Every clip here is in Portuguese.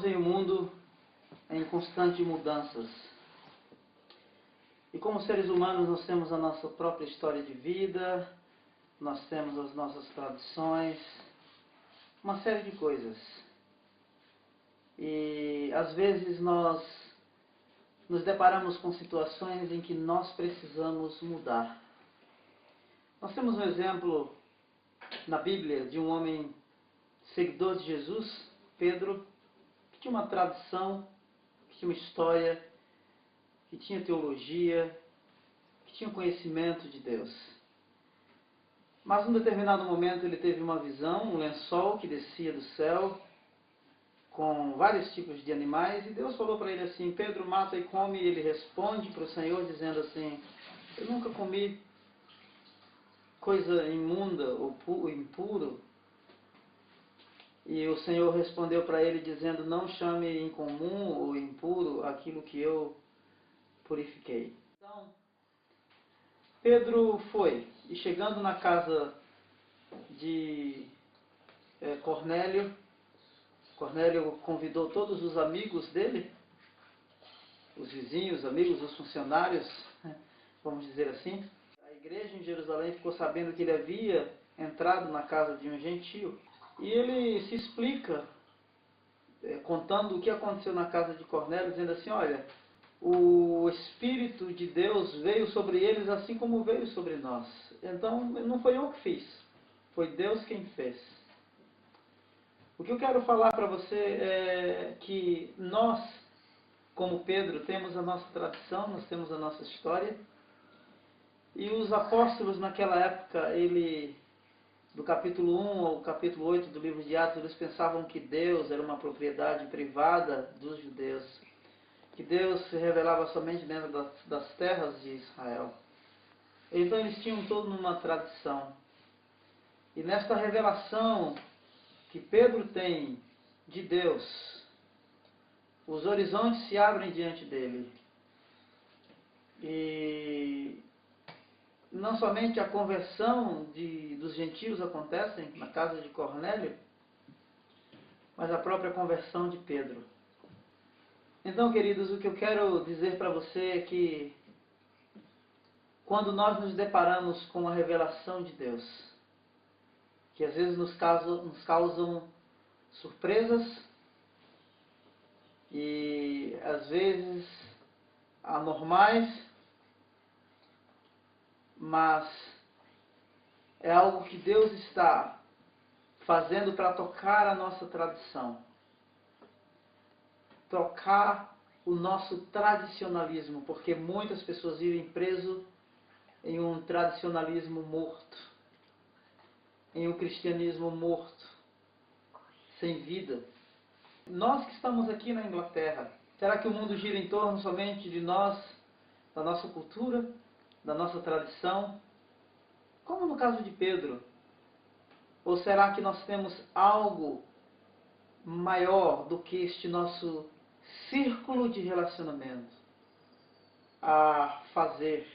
vivemos em um mundo em constantes mudanças. E como seres humanos nós temos a nossa própria história de vida, nós temos as nossas tradições, uma série de coisas. E às vezes nós nos deparamos com situações em que nós precisamos mudar. Nós temos um exemplo na Bíblia de um homem seguidor de Jesus, Pedro, que tinha uma tradição, que tinha uma história, que tinha teologia, que tinha conhecimento de Deus. Mas num determinado momento ele teve uma visão, um lençol que descia do céu, com vários tipos de animais, e Deus falou para ele assim: Pedro, mata e come. E ele responde para o Senhor dizendo assim: eu nunca comi coisa imunda ou impuro. E o Senhor respondeu para ele dizendo: não chame incomum ou impuro aquilo que eu purifiquei. Então, Pedro foi, e chegando na casa de Cornélio convidou todos os amigos dele, os vizinhos, amigos, os funcionários, vamos dizer assim. A igreja em Jerusalém ficou sabendo que ele havia entrado na casa de um gentio. E ele se explica, contando o que aconteceu na casa de Cornélio, dizendo assim: olha, o Espírito de Deus veio sobre eles assim como veio sobre nós. Então, não foi eu que fiz, foi Deus quem fez. O que eu quero falar para você é que nós, como Pedro, temos a nossa tradição, nós temos a nossa história. E os apóstolos naquela época, do capítulo 1 ao capítulo 8 do livro de Atos, eles pensavam que Deus era uma propriedade privada dos judeus, que Deus se revelava somente dentro das terras de Israel. Então eles tinham toda uma tradição. E nesta revelação que Pedro tem de Deus, os horizontes se abrem diante dele. E não somente a conversão dos gentios acontece na casa de Cornélio, mas a própria conversão de Pedro. Então, queridos, o que eu quero dizer para você é que quando nós nos deparamos com a revelação de Deus, que às vezes nos causam surpresas e às vezes anormais, mas é algo que Deus está fazendo para tocar a nossa tradição, tocar o nosso tradicionalismo, porque muitas pessoas vivem preso em um tradicionalismo morto, em um cristianismo morto, sem vida. Nós que estamos aqui na Inglaterra, será que o mundo gira em torno somente de nós, da nossa cultura, da nossa tradição, como no caso de Pedro? Ou será que nós temos algo maior do que este nosso círculo de relacionamento a fazer,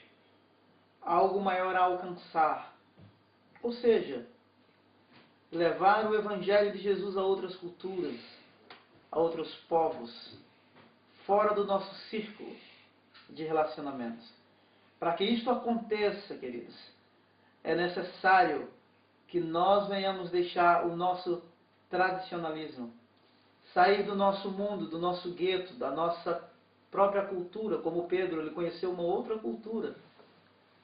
algo maior a alcançar? Ou seja, levar o Evangelho de Jesus a outras culturas, a outros povos, fora do nosso círculo de relacionamentos. Para que isto aconteça, queridos, é necessário que nós venhamos deixar o nosso tradicionalismo, sair do nosso mundo, do nosso gueto, da nossa própria cultura. Como Pedro, ele conheceu uma outra cultura,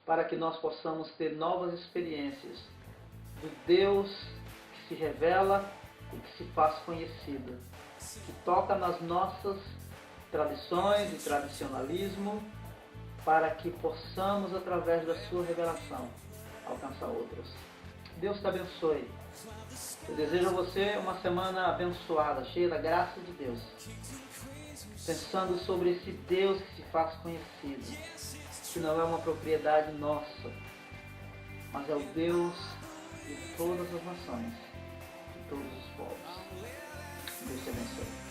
para que nós possamos ter novas experiências do Deus que se revela e que se faz conhecido, que toca nas nossas tradições e tradicionalismo, para que possamos, através da sua revelação, alcançar outros. Deus te abençoe. Eu desejo a você uma semana abençoada, cheia da graça de Deus, pensando sobre esse Deus que se faz conhecido, que não é uma propriedade nossa, mas é o Deus de todas as nações, de todos os povos. Deus te abençoe.